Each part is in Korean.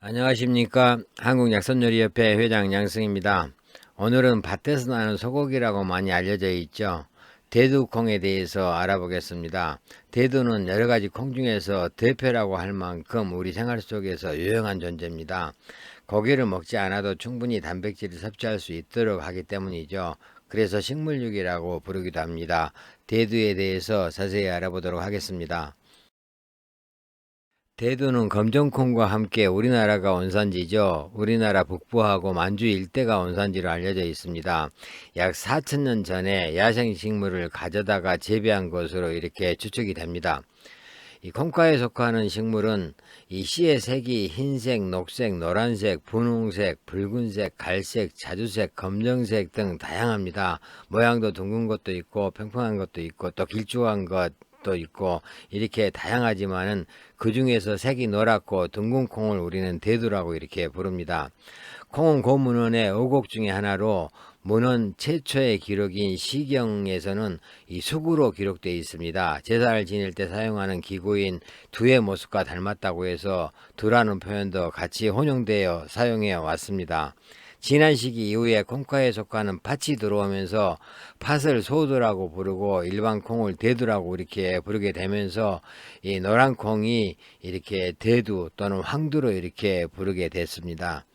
안녕하십니까. 한국약선요리협회 회장 양승입니다. 오늘은 밭에서 나는 소고기라고 많이 알려져 있죠. 대두콩에 대해서 알아보겠습니다. 대두는 여러가지 콩 중에서 대표라고 할 만큼 우리 생활 속에서 유용한 존재입니다. 고기를 먹지 않아도 충분히 단백질을 섭취할 수 있도록 하기 때문이죠. 그래서 식물육이라고 부르기도 합니다. 대두에 대해서 자세히 알아보도록 하겠습니다. 대두는 검정콩과 함께 우리나라가 원산지죠. 우리나라 북부하고 만주 일대가 원산지로 알려져 있습니다. 약 4천년 전에 야생식물을 가져다가 재배한 것으로 이렇게 추측이 됩니다. 이 콩과에 속하는 식물은 이 씨의 색이 흰색, 녹색, 노란색, 분홍색, 붉은색, 갈색, 자주색, 검정색 등 다양합니다. 모양도 둥근 것도 있고 평평한 것도 있고 또 길쭉한 것도 있고 이렇게 다양하지만은 그 중에서 색이 노랗고 둥근 콩을 우리는 대두라고 이렇게 부릅니다. 콩은 고문헌의 어곡 중에 하나로 문헌 최초의 기록인 시경에서는 이 수구로 기록되어 있습니다. 제사를 지낼 때 사용하는 기구인 두의 모습과 닮았다고 해서 두라는 표현도 같이 혼용되어 사용해 왔습니다. 지난 시기 이후에 콩과에 속하는 팥이 들어오면서 팥을 소두라고 부르고 일반 콩을 대두라고 이렇게 부르게 되면서 이 노란 콩이 이렇게 대두 또는 황두로 이렇게 부르게 됐습니다.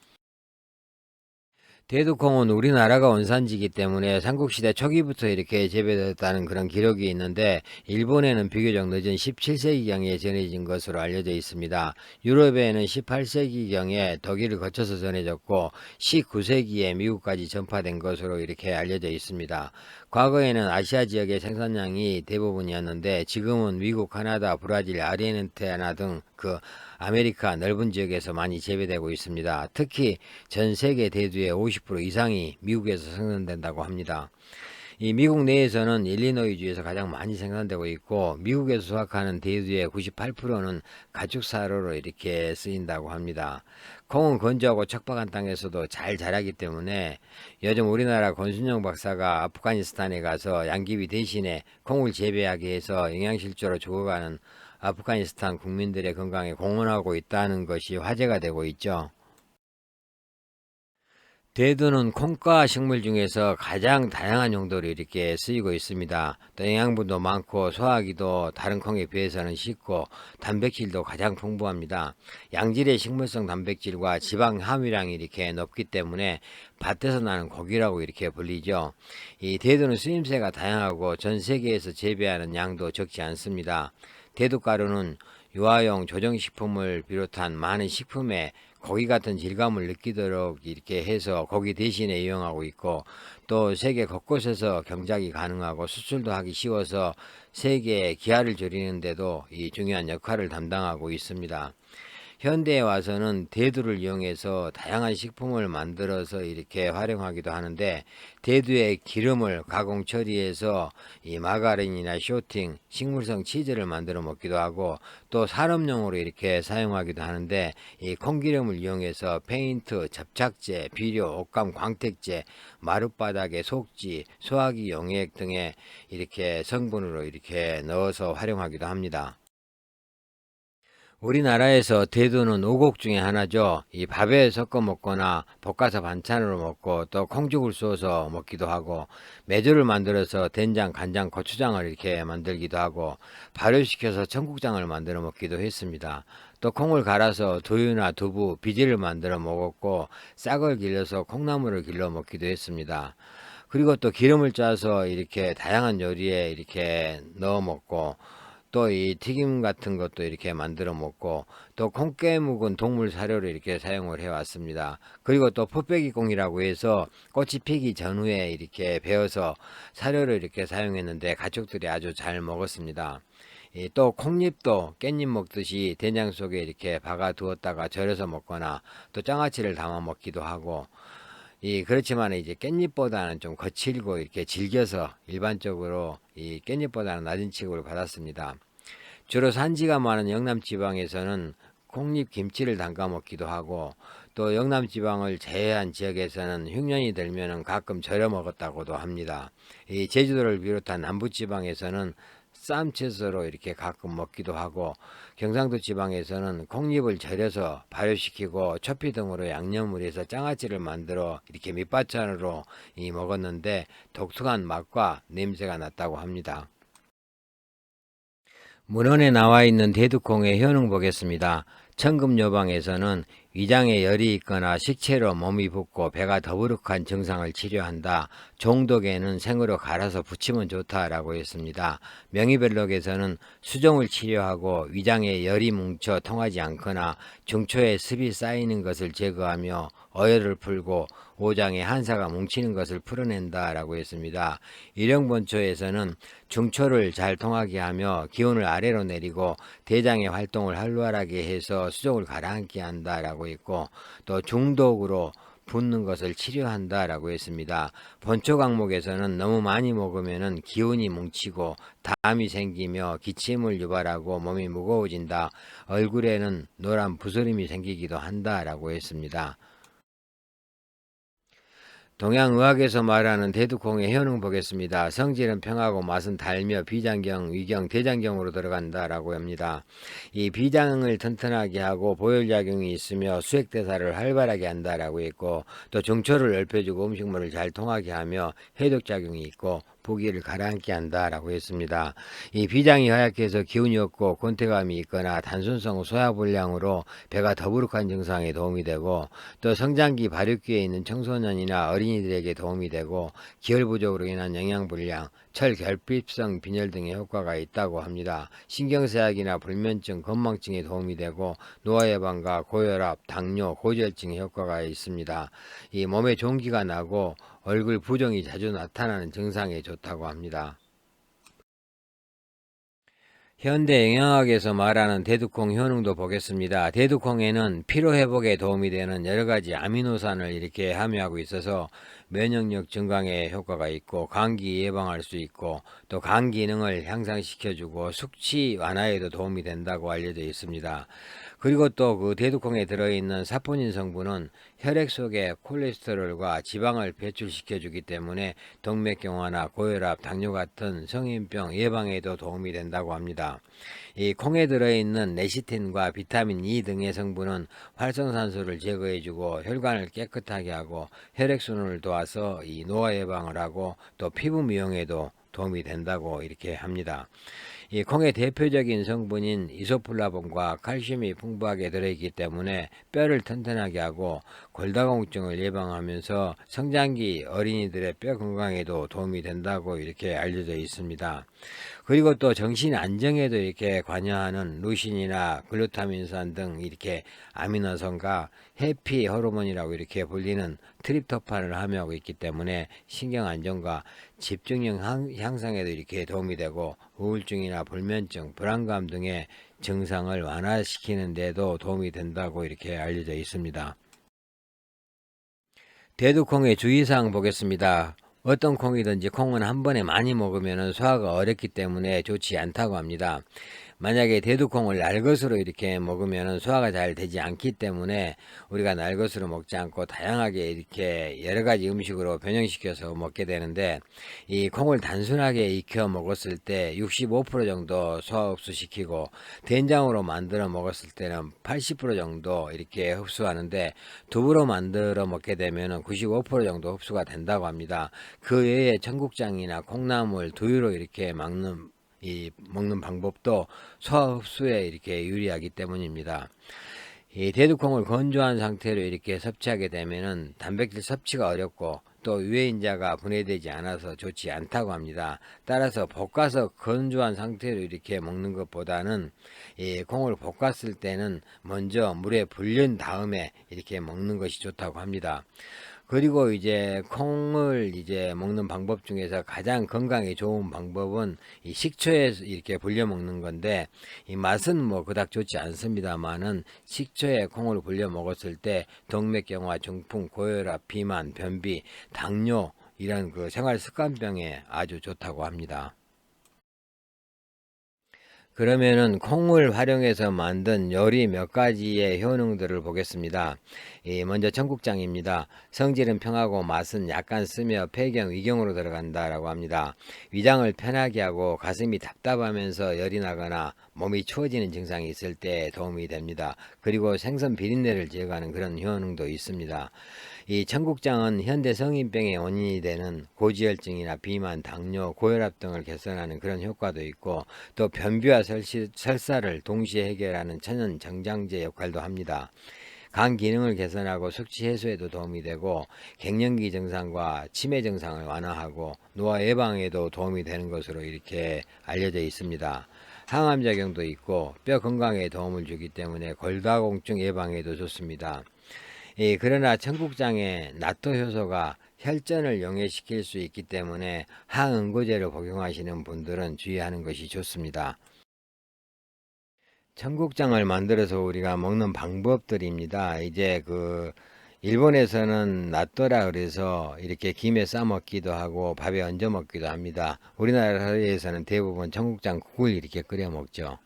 대두콩은 우리나라가 원산지이기 때문에 삼국시대 초기부터 이렇게 재배됐다는 그런 기록이 있는데 일본에는 비교적 늦은 17세기경에 전해진 것으로 알려져 있습니다. 유럽에는 18세기경에 독일을 거쳐서 전해졌고 19세기에 미국까지 전파된 것으로 이렇게 알려져 있습니다. 과거에는 아시아 지역의 생산량이 대부분이었는데 지금은 미국, 카나다, 브라질, 아르헨티나 등 아메리카 넓은 지역에서 많이 재배되고 있습니다. 특히 전 세계 대두의 50% 이상이 미국에서 생산된다고 합니다. 이 미국 내에서는 일리노이주에서 가장 많이 생산되고 있고 미국에서 수확하는 대두의 98%는 가축사료로 이렇게 쓰인다고 합니다. 콩은 건조하고 척박한 땅에서도 잘 자라기 때문에 요즘 우리나라 권순영 박사가 아프가니스탄에 가서 양귀비 대신에 콩을 재배하게 해서 영양실조로 죽어가는 아프가니스탄 국민들의 건강에 공헌하고 있다는 것이 화제가 되고 있죠. 대두는 콩과 식물 중에서 가장 다양한 용도로 이렇게 쓰이고 있습니다. 또 영양분도 많고 소화하기도 다른 콩에 비해서는 쉽고 단백질도 가장 풍부합니다. 양질의 식물성 단백질과 지방 함유량이 이렇게 높기 때문에 밭에서 나는 고기라고 이렇게 불리죠. 이 대두는 쓰임새가 다양하고 전 세계에서 재배하는 양도 적지 않습니다. 대두가루는 유아용 조정식품을 비롯한 많은 식품에 고기 같은 질감을 느끼도록 이렇게 해서 고기 대신에 이용하고 있고 또 세계 곳곳에서 경작이 가능하고 수출도 하기 쉬워서 세계에 기하를 줄이는데도 이 중요한 역할을 담당하고 있습니다. 현대에 와서는 대두를 이용해서 다양한 식품을 만들어서 이렇게 활용하기도 하는데 대두의 기름을 가공 처리해서 이 마가린이나 쇼팅, 식물성 치즈를 만들어 먹기도 하고 또 산업용으로 이렇게 사용하기도 하는데 이 콩기름을 이용해서 페인트, 접착제, 비료, 옷감, 광택제, 마룻바닥에 속지, 소화기 용액 등의 이렇게 성분으로 이렇게 넣어서 활용하기도 합니다. 우리나라에서 대두는 오곡 중에 하나죠. 이 밥에 섞어 먹거나 볶아서 반찬으로 먹고 또 콩죽을 쏘서 먹기도 하고 메주를 만들어서 된장, 간장, 고추장을 이렇게 만들기도 하고 발효시켜서 청국장을 만들어 먹기도 했습니다. 또 콩을 갈아서 두유나 두부, 비지를 만들어 먹었고 싹을 길러서 콩나물을 길러 먹기도 했습니다. 그리고 또 기름을 짜서 이렇게 다양한 요리에 이렇게 넣어 먹고 또 이 튀김 같은 것도 이렇게 만들어 먹고 또 콩깨 묵은 동물 사료를 이렇게 사용을 해 왔습니다. 그리고 또 풋배기 콩이라고 해서 꽃이 피기 전후에 이렇게 베어서 사료를 이렇게 사용했는데 가축들이 아주 잘 먹었습니다. 또 콩잎도 깻잎 먹듯이 된장 속에 이렇게 박아 두었다가 절여서 먹거나 또 장아찌를 담아 먹기도 하고 그렇지만 이제 깻잎보다는 좀 거칠고 이렇게 질겨서 일반적으로 이 깻잎보다는 낮은 취급을 받았습니다. 주로 산지가 많은 영남 지방에서는 콩잎 김치를 담가 먹기도 하고 또 영남 지방을 제외한 지역에서는 흉년이 들면은 가끔 절여 먹었다고도 합니다. 이 제주도를 비롯한 남부 지방에서는 쌈채소로 이렇게 가끔 먹기도 하고, 경상도 지방에서는 콩잎을 절여서 발효시키고 초피 등으로 양념을 해서 장아찌를 만들어 이렇게 밑반찬으로 먹었는데 독특한 맛과 냄새가 났다고 합니다. 문헌에 나와 있는 대두콩의 효능 보겠습니다. 천금요방에서는 위장에 열이 있거나 식체로 몸이 붓고 배가 더부룩한 증상을 치료한다. 종독에는 생으로 갈아서 부치면 좋다라고 했습니다. 명의별록에서는 수종을 치료하고 위장에 열이 뭉쳐 통하지 않거나 중초에 습이 쌓이는 것을 제거하며 어혈을 풀고 오장에 한사가 뭉치는 것을 풀어낸다라고 했습니다. 일용본초에서는 중초를 잘 통하게 하며 기운을 아래로 내리고 대장의 활동을 활발하게 해서 수종을 가라앉게 한다라고 했고, 또 중독으로 붓는 것을 치료한다라고 했습니다. 본초 강목에서는 너무 많이 먹으면 기운이 뭉치고 담이 생기며 기침을 유발하고 몸이 무거워진다. 얼굴에는 노란 부스름이 생기기도 한다라고 했습니다. 동양의학에서 말하는 대두콩의 효능 보겠습니다. 성질은 평하고 맛은 달며 비장경, 위경, 대장경으로 들어간다라고 합니다. 이 비장을 튼튼하게 하고 보혈작용이 있으며 수액대사를 활발하게 한다라고 했고, 또 중초를 넓혀주고 음식물을 잘 통하게 하며 해독작용이 있고 부기를 가라앉게 한다라고 했습니다. 이 비장이 허약해서 기운이 없고 권태감이 있거나 단순성 소화불량으로 배가 더부룩한 증상에 도움이 되고, 또 성장기 발육기에 있는 청소년이나 어린이들에게 도움이 되고, 기혈 부족으로 인한 영양불량, 철결핍성 빈혈 등의 효과가 있다고 합니다. 신경쇠약이나 불면증, 건망증에 도움이 되고 노화 예방과 고혈압, 당뇨, 고지혈증에 효과가 있습니다. 이 몸에 종기가 나고 얼굴 부종이 자주 나타나는 증상에 좋다고 합니다. 현대 영양학에서 말하는 대두콩 효능도 보겠습니다. 대두콩에는 피로회복에 도움이 되는 여러가지 아미노산을 이렇게 함유하고 있어서 면역력 증강에 효과가 있고 감기 예방할 수 있고, 또 간 기능을 향상시켜주고 숙취 완화에도 도움이 된다고 알려져 있습니다. 그리고 또 그 대두콩에 들어있는 사포닌 성분은 혈액 속의 콜레스테롤과 지방을 배출시켜주기 때문에 동맥경화나 고혈압, 당뇨 같은 성인병 예방에도 도움이 된다고 합니다. 이 콩에 들어있는 레시틴과 비타민 E 등의 성분은 활성산소를 제거해주고 혈관을 깨끗하게 하고 혈액순환을 도와서 이 노화 예방을 하고 또 피부 미용에도 도움이 된다고 이렇게 합니다. 이 콩의 대표적인 성분인 이소플라본과 칼슘이 풍부하게 들어있기 때문에 뼈를 튼튼하게 하고 골다공증을 예방하면서 성장기 어린이들의 뼈 건강에도 도움이 된다고 이렇게 알려져 있습니다. 그리고 또 정신 안정에도 이렇게 관여하는 루신이나 글루타민산 등 이렇게 아미노산과 해피 호르몬이라고 이렇게 불리는 트립토판을 함유하고 있기 때문에 신경 안정과 집중력 향상에도 이렇게 도움이 되고 우울증이나 불면증, 불안감 등의 증상을 완화시키는 데도 도움이 된다고 이렇게 알려져 있습니다. 대두콩의 주의사항 보겠습니다. 어떤 콩이든지 콩은 한 번에 많이 먹으면 소화가 어렵기 때문에 좋지 않다고 합니다. 만약에 대두콩을 날것으로 이렇게 먹으면 소화가 잘 되지 않기 때문에 우리가 날것으로 먹지 않고 다양하게 이렇게 여러 가지 음식으로 변형시켜서 먹게 되는데, 이 콩을 단순하게 익혀 먹었을 때 65% 정도 소화 흡수시키고 된장으로 만들어 먹었을 때는 80% 정도 이렇게 흡수하는데, 두부로 만들어 먹게 되면 95% 정도 흡수가 된다고 합니다. 그 외에 청국장이나 콩나물, 두유로 이렇게 먹는 방법도 소화 흡수에 이렇게 유리하기 때문입니다. 이 대두콩을 건조한 상태로 이렇게 섭취하게 되면은 단백질 섭취가 어렵고 또 유해인자가 분해되지 않아서 좋지 않다고 합니다. 따라서 볶아서 건조한 상태로 이렇게 먹는 것보다는 이 콩을 볶았을 때는 먼저 물에 불린 다음에 이렇게 먹는 것이 좋다고 합니다. 그리고 이제 콩을 이제 먹는 방법 중에서 가장 건강에 좋은 방법은 이 식초에 이렇게 불려 먹는 건데, 이 맛은 뭐 그닥 좋지 않습니다만은 식초에 콩을 불려 먹었을 때 동맥경화, 중풍, 고혈압, 비만, 변비, 당뇨 이런 그 생활 습관병에 아주 좋다고 합니다. 그러면은 콩을 활용해서 만든 요리 몇 가지의 효능들을 보겠습니다. 먼저 청국장입니다. 성질은 평하고 맛은 약간 쓰며 폐경, 위경으로 들어간다라고 합니다. 위장을 편하게 하고 가슴이 답답하면서 열이 나거나 몸이 추워지는 증상이 있을 때 도움이 됩니다. 그리고 생선 비린내를 제거하는 그런 효능도 있습니다. 이 청국장은 현대 성인병의 원인이 되는 고지혈증이나 비만, 당뇨, 고혈압 등을 개선하는 그런 효과도 있고, 또 변비와 설사를 동시에 해결하는 천연 정장제 역할도 합니다. 간 기능을 개선하고 숙취 해소에도 도움이 되고, 갱년기 증상과 치매 증상을 완화하고 노화 예방에도 도움이 되는 것으로 이렇게 알려져 있습니다. 항암 작용도 있고 뼈 건강에 도움을 주기 때문에 골다공증 예방에도 좋습니다. 그러나 청국장의 나토 효소가 혈전을 용해시킬 수 있기 때문에 항응고제를 복용하시는 분들은 주의하는 것이 좋습니다. 청국장을 만들어서 우리가 먹는 방법들입니다. 이제 일본에서는 나또라 그래서 이렇게 김에 싸 먹기도 하고 밥에 얹어 먹기도 합니다. 우리나라에서는 대부분 청국장 국을 이렇게 끓여 먹죠.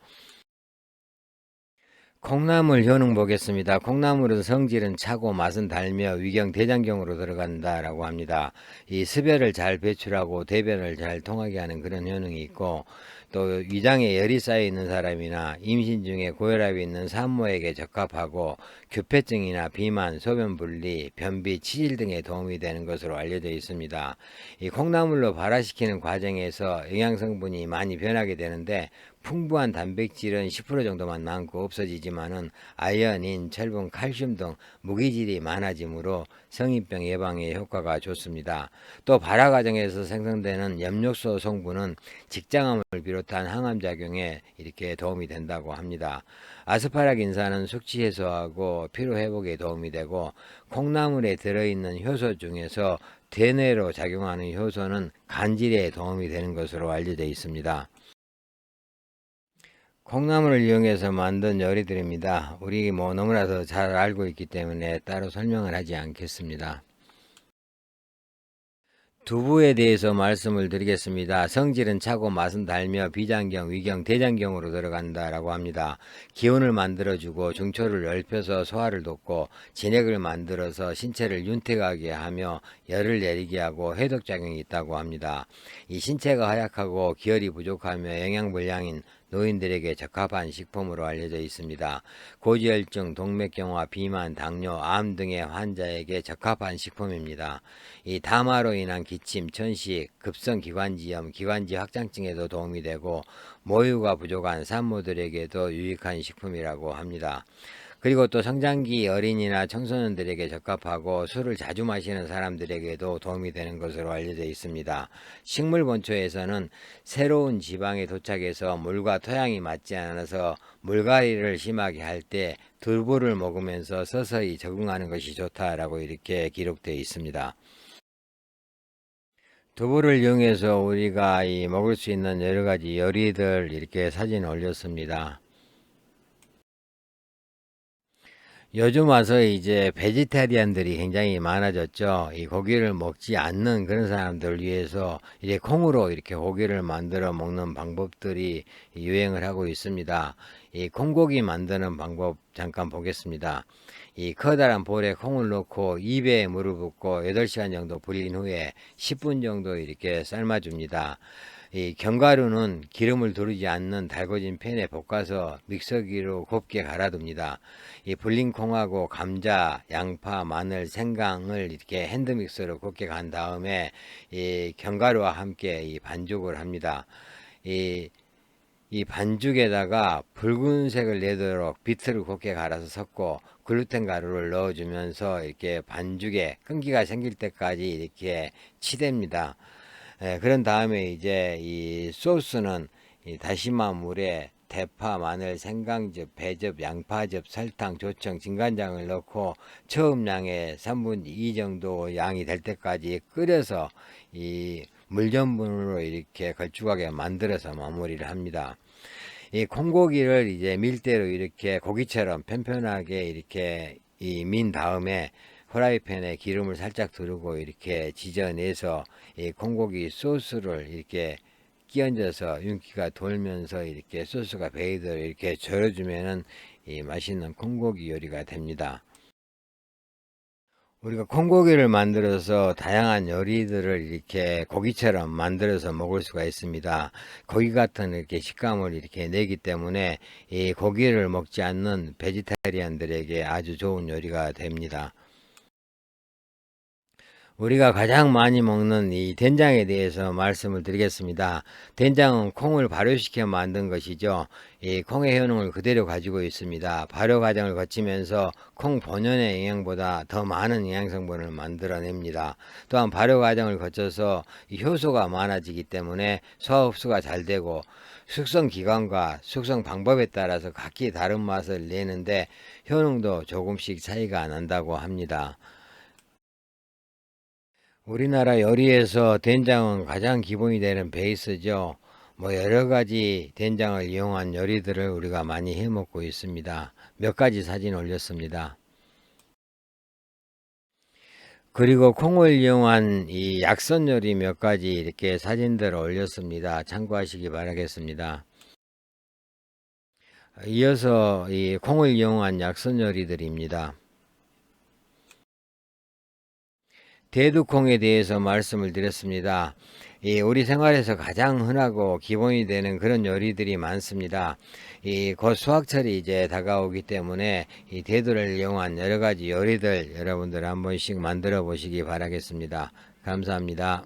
콩나물 효능 보겠습니다. 콩나물은 성질은 차고 맛은 달며 위경 대장경으로 들어간다라고 합니다. 이 습열을 잘 배출하고 대변을 잘 통하게 하는 그런 효능이 있고, 또 위장에 열이 쌓여 있는 사람이나 임신 중에 고혈압이 있는 산모에게 적합하고, 규폐증이나 비만, 소변 분리, 변비, 치질 등에 도움이 되는 것으로 알려져 있습니다. 이 콩나물로 발화시키는 과정에서 영양 성분이 많이 변하게 되는데, 풍부한 단백질은 10% 정도만 남고 없어지지만은 아연인, 철분, 칼슘 등 무기질이 많아지므로 성인병 예방에 효과가 좋습니다. 또 발화 과정에서 생성되는 엽록소 성분은 직장암을 비롯한 항암 작용에 이렇게 도움이 된다고 합니다. 아스파라긴산은 숙취 해소하고 피로 회복에 도움이 되고, 콩나물에 들어있는 효소 중에서 대뇌로 작용하는 효소는 간질에 도움이 되는 것으로 알려져 있습니다. 콩나물을 이용해서 만든 요리들입니다. 우리 너무나도 잘 알고 있기 때문에 따로 설명을 하지 않겠습니다. 두부에 대해서 말씀을 드리겠습니다. 성질은 차고 맛은 달며 비장경, 위경, 대장경으로 들어간다라고 합니다. 기운을 만들어주고 중초를 넓혀서 소화를 돕고, 진액을 만들어서 신체를 윤택하게 하며 열을 내리게 하고 해독작용이 있다고 합니다. 이 신체가 허약하고 기혈이 부족하며 영양불량인 노인들에게 적합한 식품으로 알려져 있습니다. 고지혈증, 동맥경화, 비만, 당뇨, 암 등의 환자에게 적합한 식품입니다. 이 다마로 인한 기침, 천식, 급성기관지염, 기관지 확장증에도 도움이 되고, 모유가 부족한 산모들에게도 유익한 식품이라고 합니다. 그리고 또 성장기 어린이나 청소년들에게 적합하고 술을 자주 마시는 사람들에게도 도움이 되는 것으로 알려져 있습니다. 식물 본초에서는 새로운 지방에 도착해서 물과 토양이 맞지 않아서 물갈이를 심하게 할 때 두부를 먹으면서 서서히 적응하는 것이 좋다라고 이렇게 기록되어 있습니다. 두부를 이용해서 우리가 먹을 수 있는 여러 가지 요리들 이렇게 사진 올렸습니다. 요즘 와서 이제 베지테리안들이 굉장히 많아졌죠. 이 고기를 먹지 않는 그런 사람들을 위해서 이제 콩으로 이렇게 고기를 만들어 먹는 방법들이 유행을 하고 있습니다. 이 콩고기 만드는 방법 잠깐 보겠습니다. 이 커다란 볼에 콩을 넣고 입에 물을 붓고 8시간 정도 불린 후에 10분 정도 이렇게 삶아줍니다. 이 견과류는 기름을 두르지 않는 달궈진 팬에 볶아서 믹서기로 곱게 갈아둡니다. 이 불린 콩하고 감자, 양파, 마늘, 생강을 이렇게 핸드믹서로 곱게 간 다음에 이 견과류와 함께 이 반죽을 합니다. 이, 이 반죽에다가 붉은색을 내도록 비트를 곱게 갈아서 섞고 글루텐 가루를 넣어주면서 이렇게 반죽에 끈기가 생길 때까지 이렇게 치댑니다. 그런 다음에 이제 이 소스는 이 다시마 물에 대파, 마늘, 생강즙, 배즙, 양파즙, 설탕, 조청, 진간장을 넣고 처음 양의 3분의 2 정도 양이 될 때까지 끓여서 이 물전분으로 이렇게 걸쭉하게 만들어서 마무리를 합니다. 이 콩고기를 이제 밀대로 이렇게 고기처럼 편편하게 이렇게 민 다음에 프라이팬에 기름을 살짝 두르고 이렇게 지져내서 이 콩고기 소스를 이렇게 끼얹어서 윤기가 돌면서 이렇게 소스가 베이도록 이렇게 절여주면은 이 맛있는 콩고기 요리가 됩니다. 우리가 콩고기를 만들어서 다양한 요리들을 이렇게 고기처럼 만들어서 먹을 수가 있습니다. 고기 같은 이렇게 식감을 이렇게 내기 때문에 이 고기를 먹지 않는 베지타리안들에게 아주 좋은 요리가 됩니다. 우리가 가장 많이 먹는 이 된장에 대해서 말씀을 드리겠습니다. 된장은 콩을 발효시켜 만든 것이죠. 이 콩의 효능을 그대로 가지고 있습니다. 발효 과정을 거치면서 콩 본연의 영양보다 더 많은 영양 성분을 만들어냅니다. 또한 발효 과정을 거쳐서 이 효소가 많아지기 때문에 소화 흡수가 잘 되고 숙성 기간과 숙성 방법에 따라서 각기 다른 맛을 내는데 효능도 조금씩 차이가 난다고 합니다. 우리나라 요리에서 된장은 가장 기본이 되는 베이스죠. 뭐 여러 가지 된장을 이용한 요리들을 우리가 많이 해 먹고 있습니다. 몇 가지 사진 올렸습니다. 그리고 콩을 이용한 이 약선 요리 몇 가지 이렇게 사진들을 올렸습니다. 참고하시기 바라겠습니다. 이어서 이 콩을 이용한 약선 요리들입니다. 대두콩에 대해서 말씀을 드렸습니다. 우리 생활에서 가장 흔하고 기본이 되는 그런 요리들이 많습니다. 곧 수확철이 이제 다가오기 때문에 이 대두를 이용한 여러 가지 요리들 여러분들 한 번씩 만들어 보시기 바라겠습니다. 감사합니다.